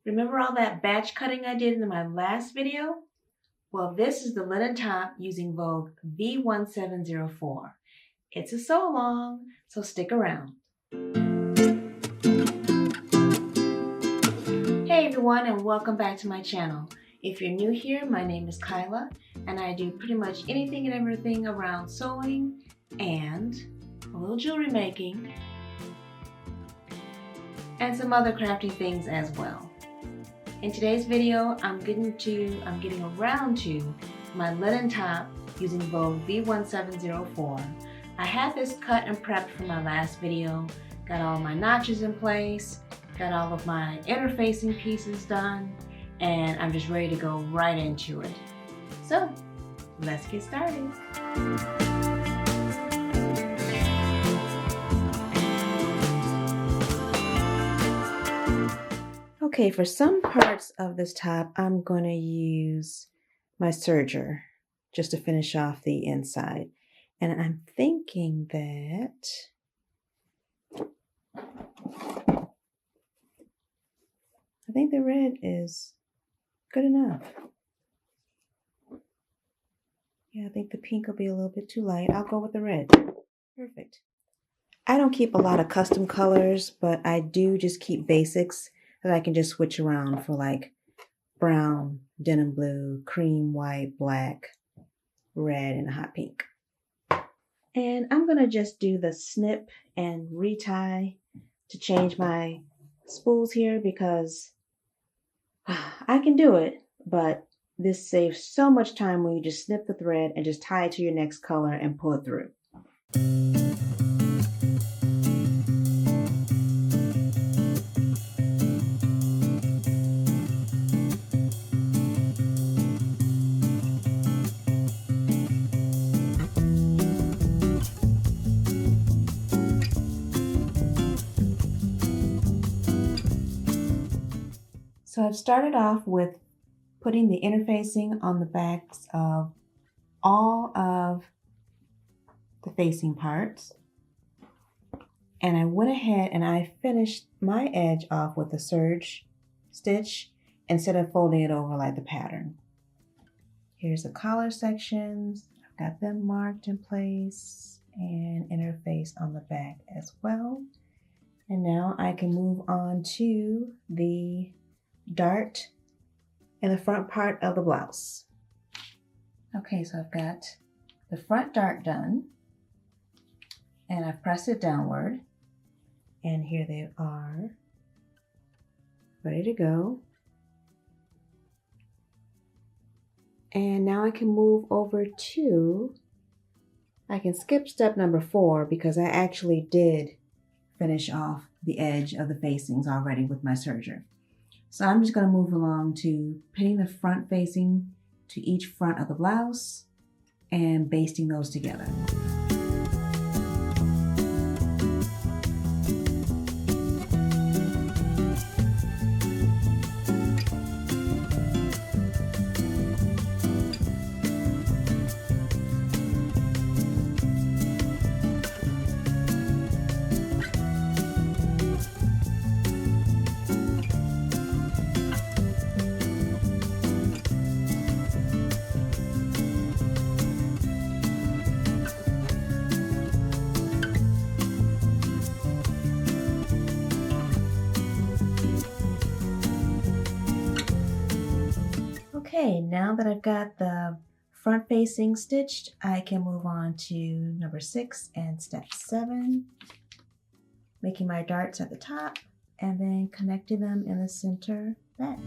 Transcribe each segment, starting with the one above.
Remember all that batch cutting I did in my last video? Well, this is the linen top using Vogue V1704. It's a sew along, so stick around. Hey everyone, and welcome back to my channel. If you're new here, my name is Kyla, and I do pretty much anything and everything around sewing and a little jewelry making and some other crafty things as well. In today's video, I'm getting around to my linen top using Vogue V1704. I had this cut and prepped for my last video, got all my notches in place, got all of my interfacing pieces done, and I'm just ready to go right into it. So, let's get started. Okay, for some parts of this top, I'm going to use my serger just to finish off the inside. And I'm thinking that I think the red is good enough. Yeah, I think the pink will be a little bit too light. I'll go with the red. Perfect. I don't keep a lot of custom colors, but I do just keep basics that I can just switch around for, like brown, denim blue, cream, white, black, red, and a hot pink. And I'm going to just do the snip and retie to change my spools here because I can do it, but this saves so much time when you just snip the thread and just tie it to your next color and pull it through. So I've started off with putting the interfacing on the backs of all of the facing parts. And I went ahead and I finished my edge off with a serge stitch instead of folding it over like the pattern. Here's the collar sections. I've got them marked in place and interface on the back as well. And now I can move on to the dart in the front part of the blouse. Okay, so I've got the front dart done and I've pressed it downward, and here they are ready to go. And now I can move over to, I can skip step number 4 because I actually did finish off the edge of the facings already with my serger. So I'm just going to move along to pinning the front facing to each front of the blouse and basting those together. Okay, now that I've got the front facing stitched, I can move on to number 6 and step 7, making my darts at the top and then connecting them in the center back.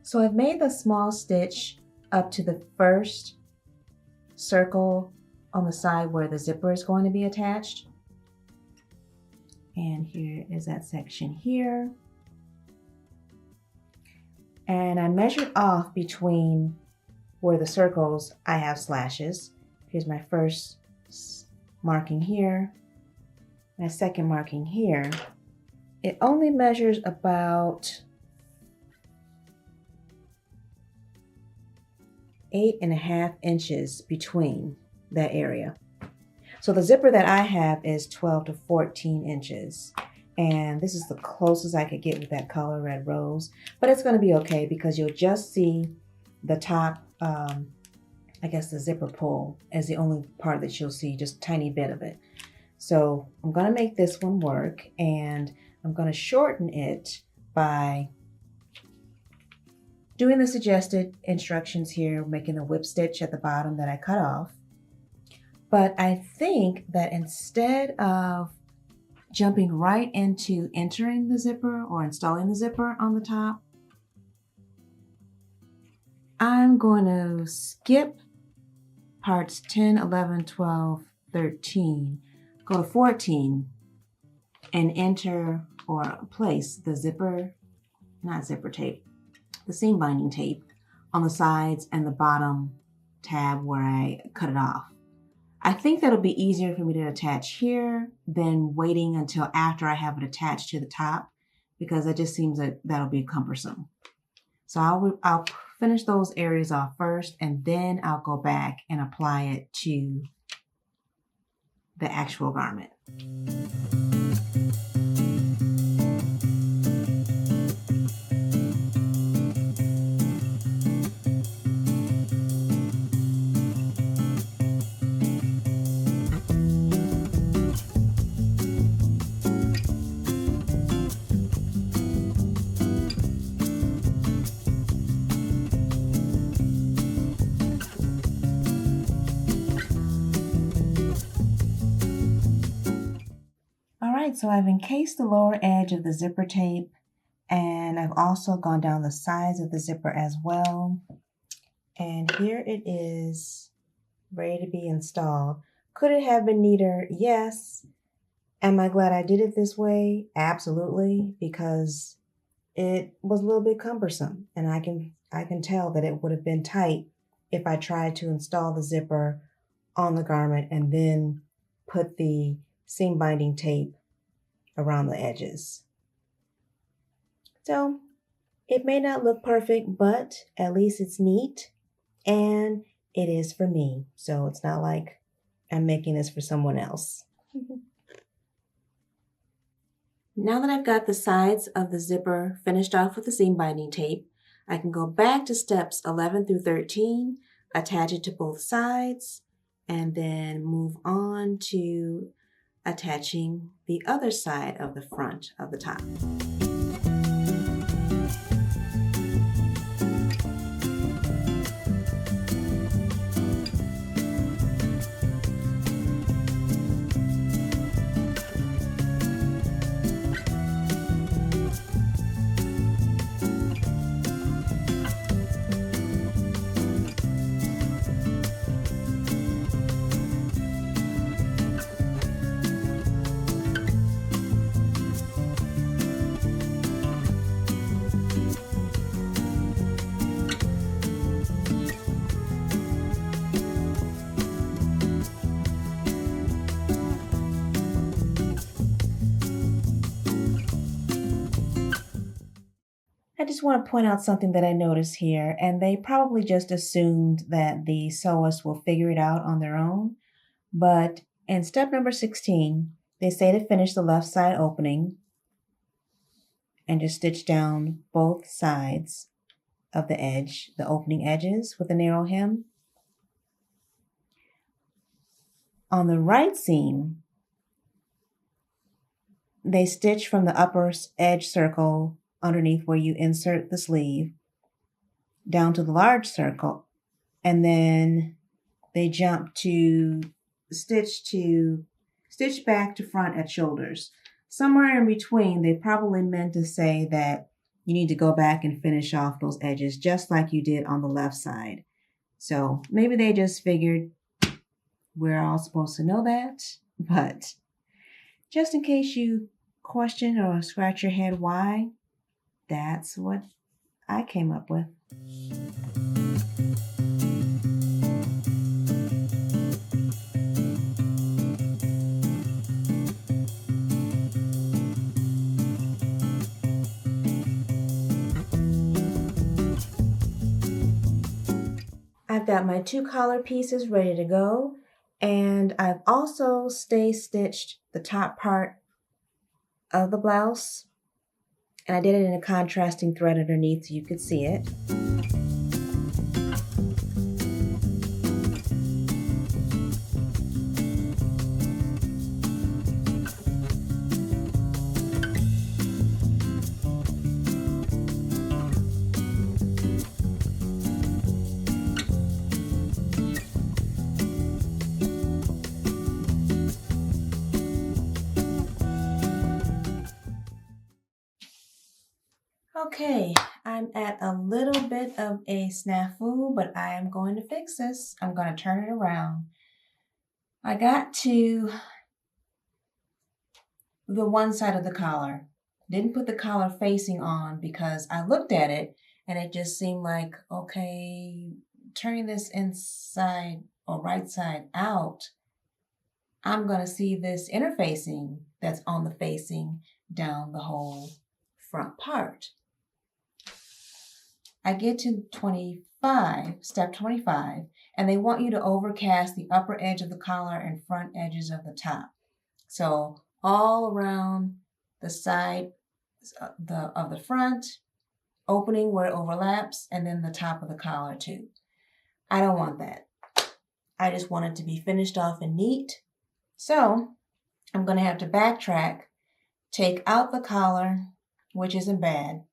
So I've made the small stitch up to the first circle on the side where the zipper is going to be attached. And here is that section here. And I measured off between where the circles I have slashes. Here's my first marking here, my second marking here. It only measures about 8.5 inches between that area. So the zipper that I have is 12 to 14 inches. And this is the closest I could get with that color red rose. But it's going to be okay because you'll just see the top, I guess the zipper pull is the only part that you'll see, just a tiny bit of it. So I'm going to make this one work, and I'm going to shorten it by doing the suggested instructions here, making the whip stitch at the bottom that I cut off. But I think that instead of jumping right into entering the zipper or installing the zipper on the top, I'm going to skip parts 10, 11, 12, 13, go to 14, and enter or place the zipper, not zipper tape, the seam binding tape on the sides and the bottom tab where I cut it off. I think that'll be easier for me to attach here than waiting until after I have it attached to the top, because it just seems that that'll be cumbersome. So I'll finish those areas off first, and then I'll go back and apply it to the actual garment. So I've encased the lower edge of the zipper tape, and I've also gone down the sides of the zipper as well. And here it is, ready to be installed. Could it have been neater? Yes. Am I glad I did it this way? Absolutely, because it was a little bit cumbersome, and I can tell that it would have been tight if I tried to install the zipper on the garment and then put the seam binding tape around the edges. So it may not look perfect, but at least it's neat, and it is for me. So it's not like I'm making this for someone else. Now that I've got the sides of the zipper finished off with the seam binding tape, I can go back to steps 11 through 13, attach it to both sides, and then move on to attaching the other side of the front of the top. I just want to point out something that I noticed here, and they probably just assumed that the sewists will figure it out on their own. But in step number 16, they say to finish the left side opening and just stitch down both sides of the edge, the opening edges with a narrow hem. On the right seam, they stitch from the upper edge circle underneath where you insert the sleeve down to the large circle, and then they jump to stitch back to front at shoulders. Somewhere in between, they probably meant to say that you need to go back and finish off those edges just like you did on the left side. So maybe they just figured we're all supposed to know that, but just in case you question or scratch your head why, that's what I came up with. I've got my 2 collar pieces ready to go, and I've also stay stitched the top part of the blouse, and I did it in a contrasting thread underneath so you could see it. Okay, I'm at a little bit of a snafu, but I am going to fix this. I'm going to turn it around. I got to the one side of the collar. Didn't put the collar facing on because I looked at it and it just seemed like, okay, turning this inside or right side out, I'm going to see this interfacing that's on the facing down the whole front part. I get to step 25, and they want you to overcast the upper edge of the collar and front edges of the top. So all around the side of the front, opening where it overlaps, and then the top of the collar too. I don't want that. I just want it to be finished off and neat. So I'm going to have to backtrack, take out the collar, which isn't bad,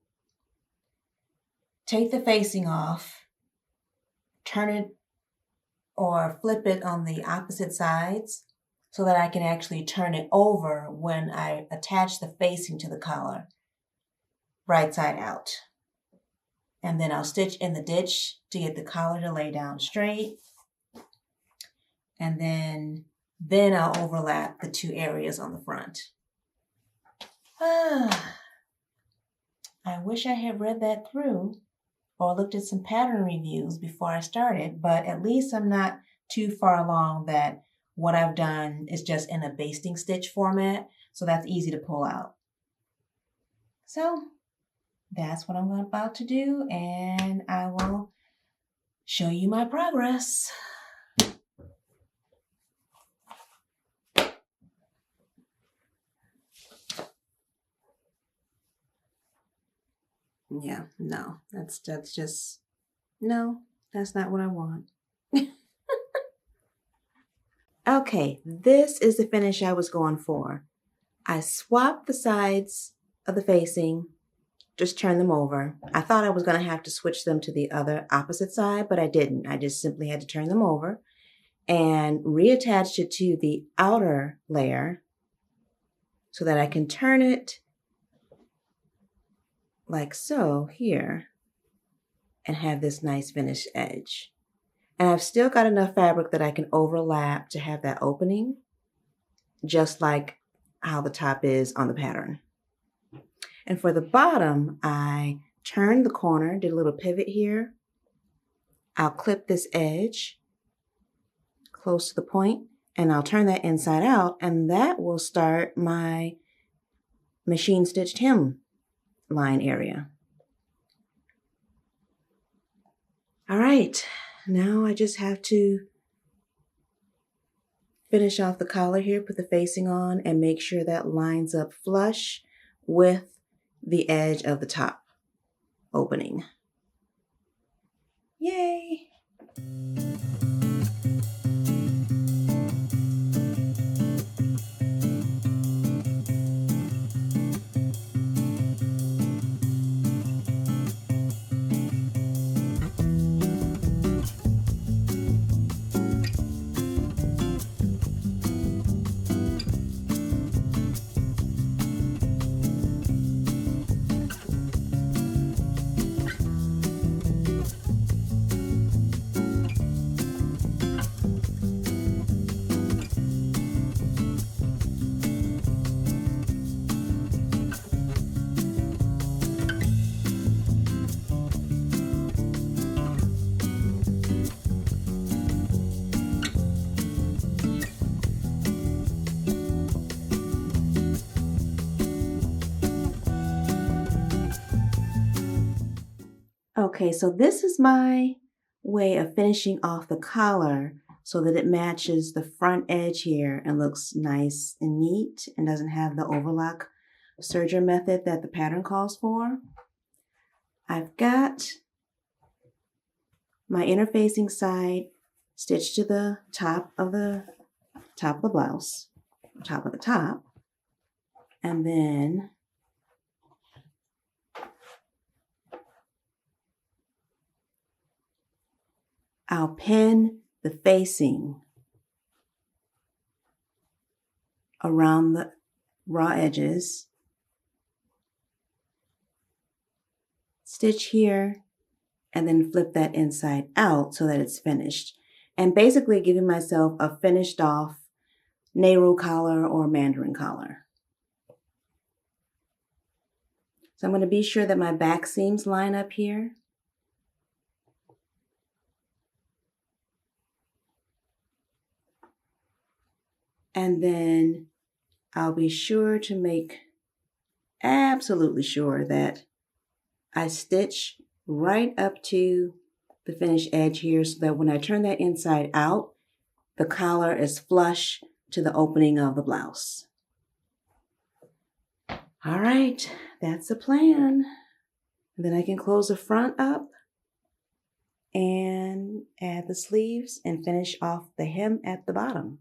take the facing off, turn it or flip it on the opposite sides so that I can actually turn it over when I attach the facing to the collar, right side out. And then I'll stitch in the ditch to get the collar to lay down straight. And then I'll overlap the 2 areas on the front. I wish I had read that through or looked at some pattern reviews before I started, but at least I'm not too far along that what I've done is just in a basting stitch format, so that's easy to pull out. So that's what I'm about to do, and I will show you my progress. Yeah, no, that's just, no, that's not what I want. Okay, this is the finish I was going for. I swapped the sides of the facing, just turn them over. I thought I was going to have to switch them to the other opposite side, but I didn't. I just simply had to turn them over and reattached it to the outer layer so that I can turn it like so here and have this nice finished edge. And I've still got enough fabric that I can overlap to have that opening, just like how the top is on the pattern. And for the bottom, I turned the corner, did a little pivot here. I'll clip this edge close to the point, and I'll turn that inside out, and that will start my machine stitched hem line area. All right, now I just have to finish off the collar here, put the facing on, and make sure that lines up flush with the edge of the top opening. Yay! Okay, so this is my way of finishing off the collar so that it matches the front edge here and looks nice and neat and doesn't have the overlock serger method that the pattern calls for. I've got my interfacing side stitched to the top of the blouse, top of the top, and then I'll pin the facing around the raw edges, stitch here, and then flip that inside out so that it's finished. And basically giving myself a finished off Nehru collar or Mandarin collar. So I'm going to be sure that my back seams line up here. And then I'll be sure to make absolutely sure that I stitch right up to the finished edge here so that when I turn that inside out, the collar is flush to the opening of the blouse. All right, that's the plan. And then I can close the front up and add the sleeves and finish off the hem at the bottom.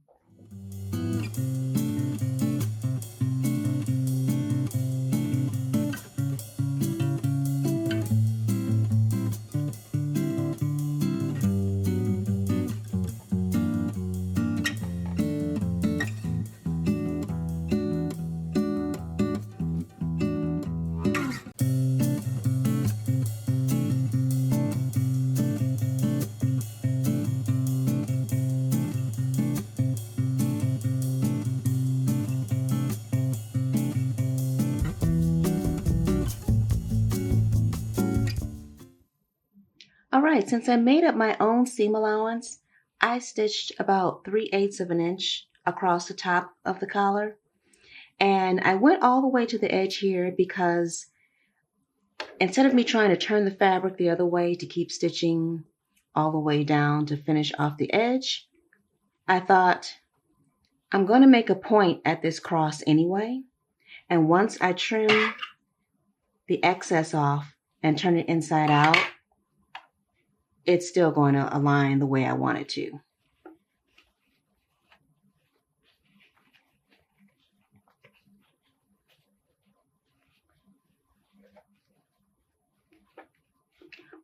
All right, since I made up my own seam allowance, I stitched about 3/8 of an inch across the top of the collar. And I went all the way to the edge here because instead of me trying to turn the fabric the other way to keep stitching all the way down to finish off the edge, I thought I'm going to make a point at this cross anyway. And once I trim the excess off and turn it inside out, it's still going to align the way I want it to.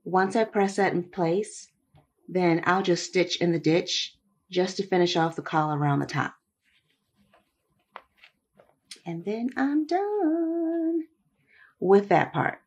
Once I press that in place, then I'll just stitch in the ditch just to finish off the collar around the top. And then I'm done with that part.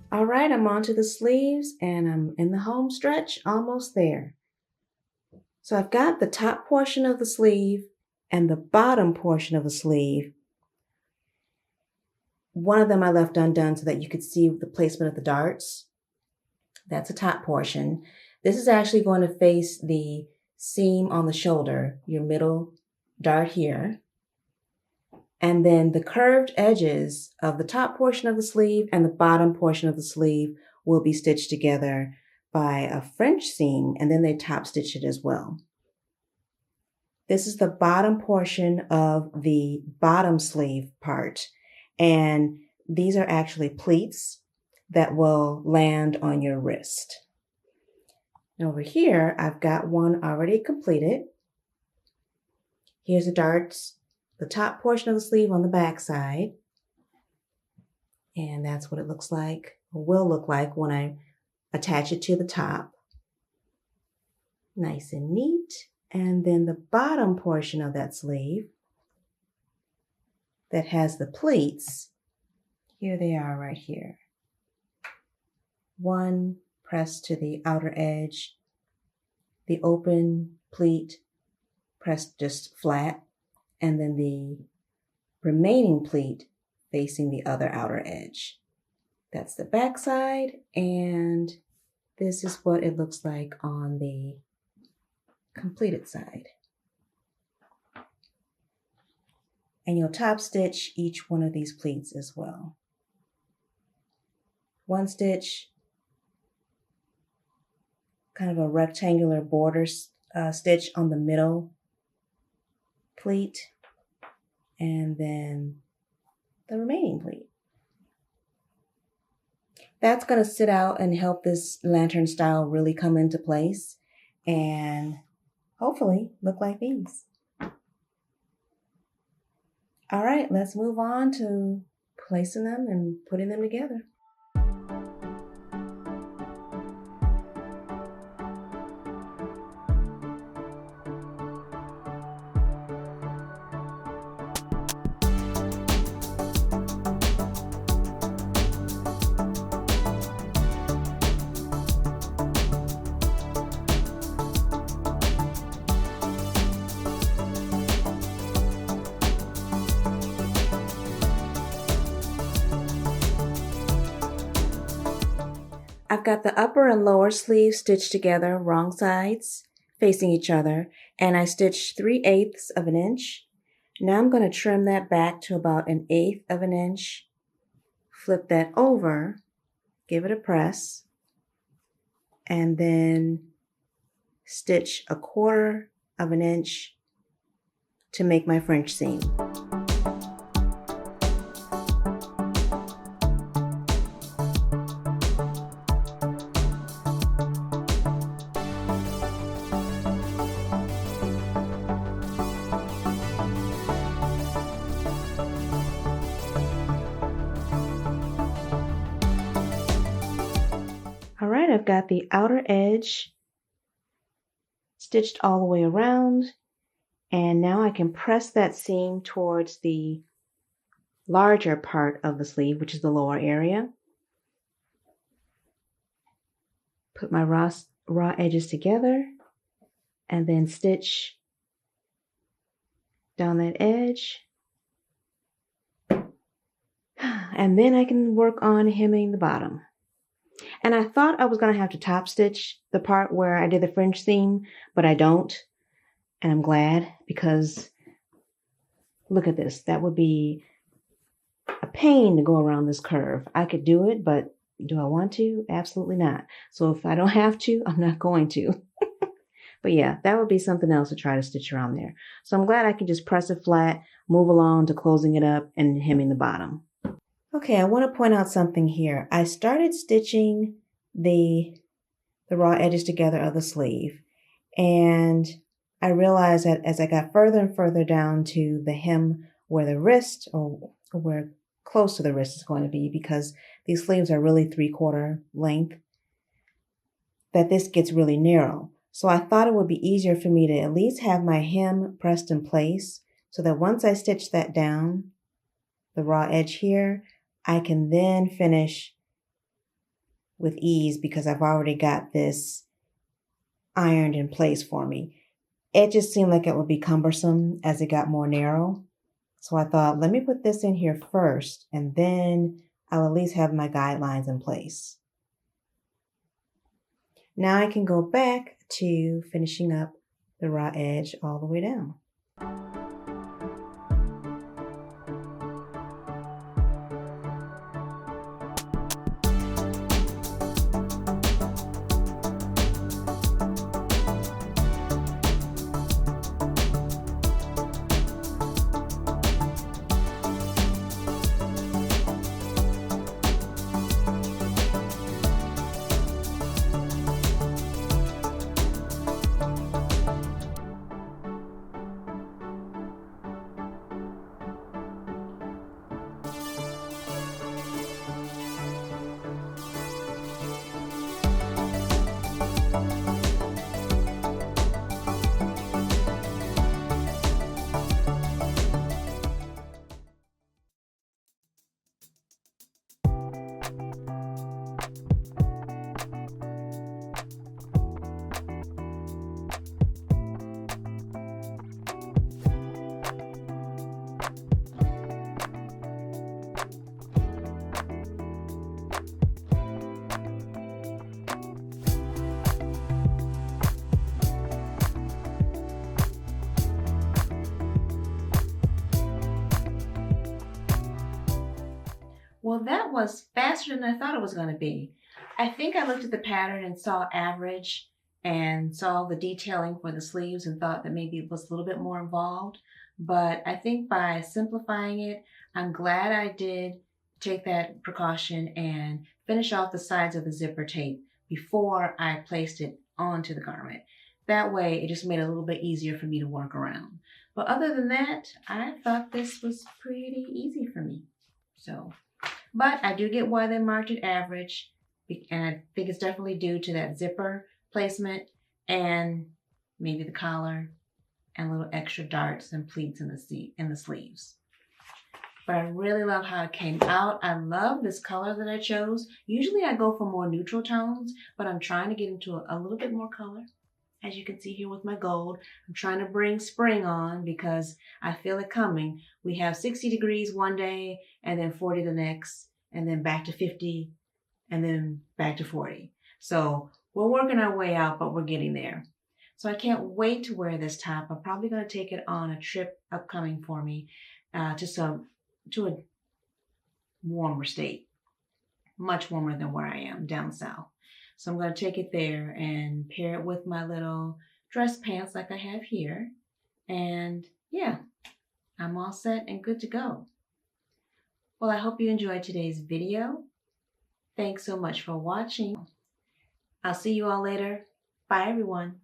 All right, I'm onto the sleeves and I'm in the home stretch, almost there. So I've got the top portion of the sleeve and the bottom portion of the sleeve. One of them I left undone so that you could see the placement of the darts. That's the top portion. This is actually going to face the seam on the shoulder, your middle dart here. And then the curved edges of the top portion of the sleeve and the bottom portion of the sleeve will be stitched together by a French seam, and then they top stitch it as well. This is the bottom portion of the bottom sleeve part, and these are actually pleats that will land on your wrist. And over here, I've got one already completed. Here's the darts the top portion of the sleeve on the back side. And that's what it looks like, or will look like when I attach it to the top. Nice and neat. And then the bottom portion of that sleeve that has the pleats, here they are right here. One pressed to the outer edge, the open pleat pressed just flat, and then the remaining pleat facing the other outer edge. That's the back side, and this is what it looks like on the completed side. And you'll top stitch each one of these pleats as well. One stitch, kind of a rectangular border stitch on the middle pleat, and then the remaining pleat. That's going to sit out and help this lantern style really come into place and hopefully look like these. All right, let's move on to placing them and putting them together. I've got the upper and lower sleeve stitched together, wrong sides, facing each other, and I stitched 3/8 of an inch. Now I'm going to trim that back to about 1/8 of an inch, flip that over, give it a press, and then stitch 1/4 of an inch to make my French seam. All right, I've got the outer edge stitched all the way around, and now I can press that seam towards the larger part of the sleeve, which is the lower area. Put my raw edges together and then stitch down that edge. And then I can work on hemming the bottom. And I thought I was going to have to top stitch the part where I did the French seam, but I don't. And I'm glad, because look at this. That would be a pain to go around this curve. I could do it, but do I want to? Absolutely not. So if I don't have to, I'm not going to. But yeah, that would be something else to try to stitch around there. So I'm glad I can just press it flat, move along to closing it up and hemming the bottom. Okay, I want to point out something here. I started stitching the raw edges together of the sleeve, and I realized that as I got further and further down to the hem where the wrist, or where close to the wrist is going to be, because these sleeves are really 3/4 length, that this gets really narrow. So I thought it would be easier for me to at least have my hem pressed in place so that once I stitch that down, the raw edge here, I can then finish with ease because I've already got this ironed in place for me. It just seemed like it would be cumbersome as it got more narrow. So I thought, let me put this in here first, and then I'll at least have my guidelines in place. Now I can go back to finishing up the raw edge all the way down. Well, that was faster than I thought it was going to be. I think I looked at the pattern and saw average and saw the detailing for the sleeves and thought that maybe it was a little bit more involved. But I think by simplifying it, I'm glad I did take that precaution and finish off the sides of the zipper tape before I placed it onto the garment. That way, it just made it a little bit easier for me to work around. But other than that, I thought this was pretty easy for me. So, but I do get why they marked it average, and I think it's definitely due to that zipper placement and maybe the collar and little extra darts and pleats in the sleeves. But I really love how it came out. I love this color that I chose. Usually I go for more neutral tones, but I'm trying to get into a little bit more color. As you can see here with my gold, I'm trying to bring spring on because I feel it coming. We have 60 degrees one day and then 40 the next, and then back to 50 and then back to 40. So we're working our way out, but we're getting there. So I can't wait to wear this top. I'm probably going to take it on a trip upcoming for me to a warmer state, much warmer than where I am down south. So I'm going to take it there and pair it with my little dress pants like I have here. And yeah, I'm all set and good to go. Well, I hope you enjoyed today's video. Thanks so much for watching. I'll see you all later. Bye, everyone.